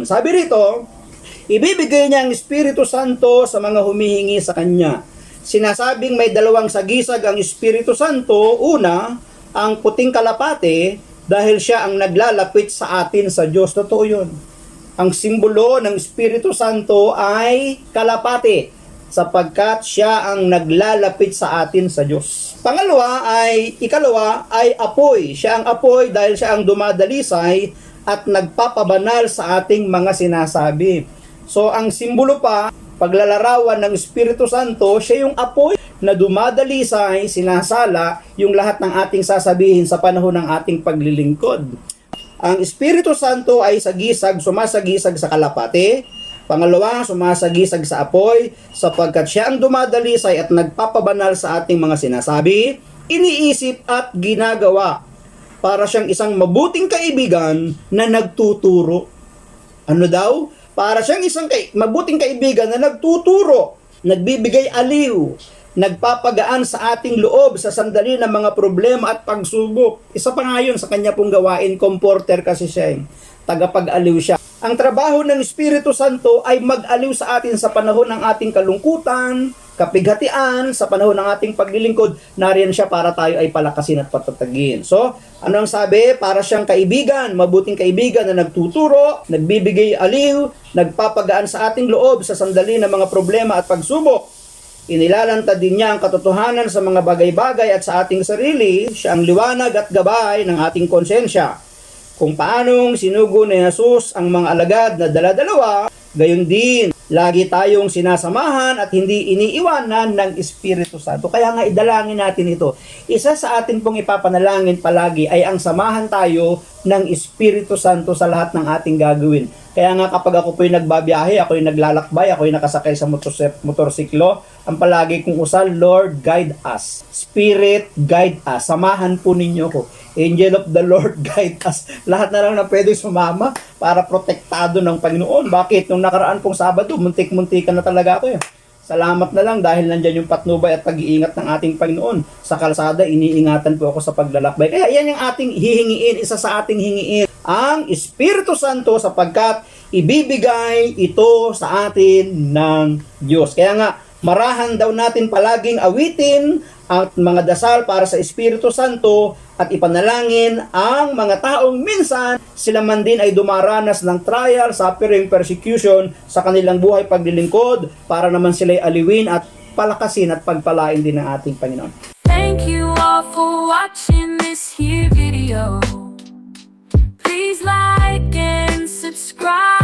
Sabi rito, ibibigay niya ang Espiritu Santo sa mga humihingi sa Kanya. Sinasabing may dalawang sagisag ang Espiritu Santo. Una, ang puting kalapate dahil siya ang naglalapit sa atin sa Diyos. Totoo yun. Ang simbolo ng Espiritu Santo ay kalapate sapagkat siya ang naglalapit sa atin sa Diyos. Ikalawa ay apoy. Siya ang apoy dahil siya ang dumadalisay at nagpapabanal sa ating mga sinasabi. So, ang simbolo pa, paglalarawan ng Espiritu Santo, siya yung apoy na dumadalisay, sinasala yung lahat ng ating sasabihin sa panahon ng ating paglilingkod. Ang Espiritu Santo ay sumasagisag sa kalapate. Pangalawa, sumasagisag sa apoy, sapagkat siya ang dumadalisay at nagpapabanal sa ating mga sinasabi, iniisip at ginagawa. Para siyang isang mabuting kaibigan na nagtuturo. Ano daw? Para siyang isang mabuting kaibigan na nagtuturo, nagbibigay aliw, nagpapagaan sa ating loob sa sandali ng mga problema at pagsubok. Isa pa nga yun sa kanya pong gawain, comforter kasi siya, tagapag-aliw siya. Ang trabaho ng Espiritu Santo ay mag-aliw sa atin sa panahon ng ating kalungkutan, kapighatian, sa panahon ng ating paglilingkod. Nariyan siya para tayo ay palakasin at patatagin. So, ano ang sabi? Para siyang kaibigan, mabuting kaibigan na nagtuturo, nagbibigay aliw, nagpapagaan sa ating loob sa sandali ng mga problema at pagsubok. Inilalantad din niya ang katotohanan sa mga bagay-bagay at sa ating sarili. Siya ang liwanag at gabay ng ating konsensya. Kung paanong sinugo ni Jesus ang mga alagad na dala-dalawa, gayon din, lagi tayong sinasamahan at hindi iniiwanan ng Espiritu Santo. Kaya nga idalangin natin ito. Isa sa atin pong ipapanalangin palagi ay ang samahan tayo ng Espiritu Santo sa lahat ng ating gagawin. Kaya nga kapag ako po'y nagbabiyahe, ako'y naglalakbay, ako'y nakasakay sa motorsiklo, ang palagi kong usal, Lord, guide us. Spirit, guide us. Samahan po ninyo ko. Angel of the Lord, guide us. Lahat na lang na pwede sumama para protektado ng Panginoon. Bakit? Nung nakaraan pong Sabado, muntik-muntikan na talaga ako. Salamat na lang dahil nandyan yung patnubay at pag-iingat ng ating Panginoon. Sa kalsada, iniingatan po ako sa paglalakbay. Kaya yan yung ating hihingiin, isa sa ating hingiin. Ang Espiritu Santo sapagkat ibibigay ito sa atin ng Diyos. Kaya nga, marahan daw natin palaging awitin at mga dasal para sa Espiritu Santo at ipanalangin ang mga taong minsan sila man din ay dumaranas ng trial, suffering, persecution sa kanilang buhay paglilingkod para naman sila ay aliwin at palakasin at pagpalain din ng ating Panginoon. Thank you all for watching this here video. Please like and subscribe.